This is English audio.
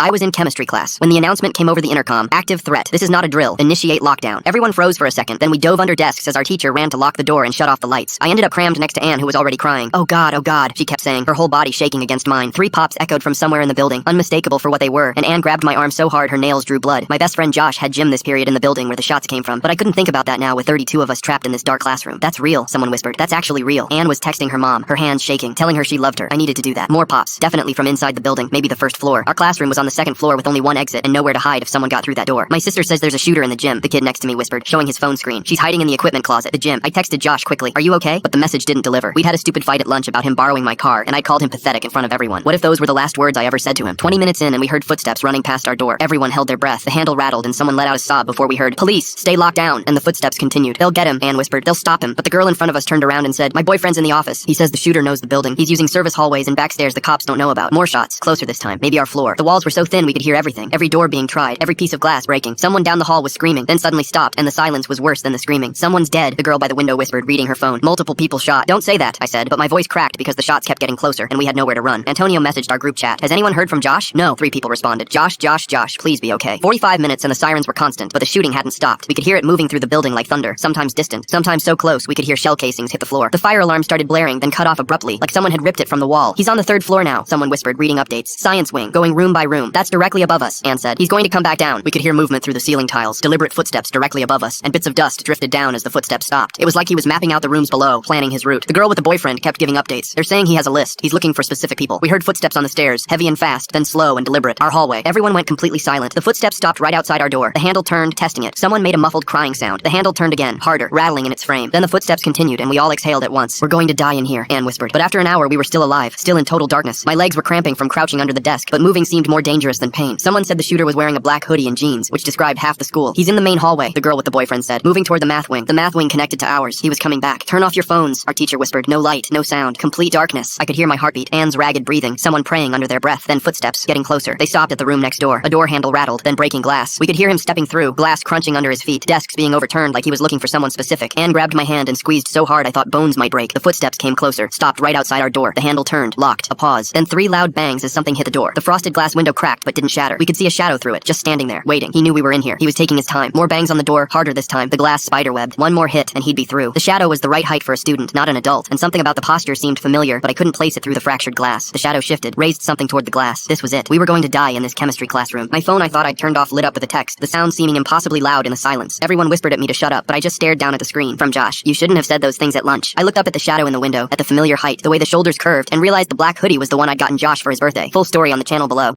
I was in chemistry class when the announcement came over the intercom. Active threat. This is not a drill. Initiate lockdown. Everyone froze for a second. Then we dove under desks as our teacher ran to lock the door and shut off the lights. I ended up crammed next to Anne, who was already crying. Oh God, she kept saying, her whole body shaking against mine. 3 pops echoed from somewhere in the building, unmistakable for what they were, and Anne grabbed my arm so hard her nails drew blood. My best friend Josh had gym this period in the building where the shots came from, but I couldn't think about that now with 32 of us trapped in this dark classroom. That's real, someone whispered. That's actually real. Anne was texting her mom, her hands shaking, telling her she loved her. I needed to do that. More pops, definitely from inside the building, maybe the first floor. Our classroom was on the 2nd floor with only one exit and nowhere to hide if someone got through that door. My sister says there's a shooter in the gym, the kid next to me whispered, showing his phone screen. She's hiding in the equipment closet, the gym. I texted Josh quickly, are you okay? But the message didn't deliver. We'd had a stupid fight at lunch about him borrowing my car, and I called him pathetic in front of everyone. What if those were the last words I ever said to him? 20 minutes in and we heard footsteps running past our door. Everyone held their breath. The handle rattled and someone let out a sob before we heard, police, stay locked down, and the footsteps continued. They'll get him, Anne whispered. They'll stop him. But the girl in front of us turned around and said, my boyfriend's in the office. He says the shooter knows the building. He's using service hallways and backstairs the cops don't know about. More shots. Closer this time. Maybe our floor. The walls were so thin we could hear everything. Every door being tried. Every piece of glass breaking. Someone down the hall was screaming, then suddenly stopped, and the silence was worse than the screaming. Someone's dead, the girl by the window whispered, reading her phone. Multiple people shot. Don't say that, I said, but my voice cracked because the shots kept getting closer, and we had nowhere to run. Antonio messaged our group chat. Has anyone heard from Josh? No, 3 people responded. Josh, please be okay. 45 minutes and the sirens were constant, but the shooting hadn't stopped. We could hear it moving through the building like thunder, sometimes distant, sometimes so close we could hear shell casings hit the floor. The fire alarm started blaring, then cut off abruptly, like someone had ripped it from the wall. He's on the 3rd floor now, someone whispered, reading updates. Science wing, going room by room. That's directly above us, Anne said. He's going to come back down. We could hear movement through the ceiling tiles, deliberate footsteps directly above us, and bits of dust drifted down as the footsteps stopped. It was like he was mapping out the rooms below, planning his route. The girl with the boyfriend kept giving updates. They're saying he has a list. He's looking for specific people. We heard footsteps on the stairs, heavy and fast, then slow and deliberate. Our hallway. Everyone went completely silent. The footsteps stopped right outside our door. The handle turned, testing it. Someone made a muffled crying sound. The handle turned again, harder, rattling in its frame. Then the footsteps continued, and we all exhaled at once. We're going to die in here, Anne whispered. But after an hour, we were still alive, still in total darkness. My legs were cramping from crouching under the desk, but moving seemed more dangerous than pain. Someone said the shooter was wearing a black hoodie and jeans, which described half the school. He's in the main hallway, the girl with the boyfriend said, moving toward the math wing. The math wing connected to ours. He was coming back. Turn off your phones, our teacher whispered. No light, no sound, complete darkness. I could hear my heartbeat, Anne's ragged breathing, someone praying under their breath, then footsteps getting closer. They stopped at the room next door. A door handle rattled, then breaking glass. We could hear him stepping through, glass crunching under his feet, desks being overturned like he was looking for someone specific. Anne grabbed my hand and squeezed so hard I thought bones might break. The footsteps came closer, stopped right outside our door. The handle turned, locked, a pause, then 3 loud bangs as something hit the door. The frosted glass window cracked but didn't shatter. We could see a shadow through it, just standing there, waiting. He knew we were in here. He was taking his time. More bangs on the door, harder this time. The glass spiderwebbed. One more hit and he'd be through. The shadow was the right height for a student, not an adult, and something about the posture seemed familiar, but I couldn't place it through the fractured glass. The shadow shifted, raised something toward the glass. This was it. We were going to die in this chemistry classroom. My phone I thought I'd turned off lit up with a text, the sound seeming impossibly loud in the silence. Everyone whispered at me to shut up, but I just stared down at the screen. From Josh, you shouldn't have said those things at lunch. I looked up at the shadow in the window, at the familiar height, the way the shoulders curved, and realized the black hoodie was the one I'd gotten Josh for his birthday. Full story on the channel below.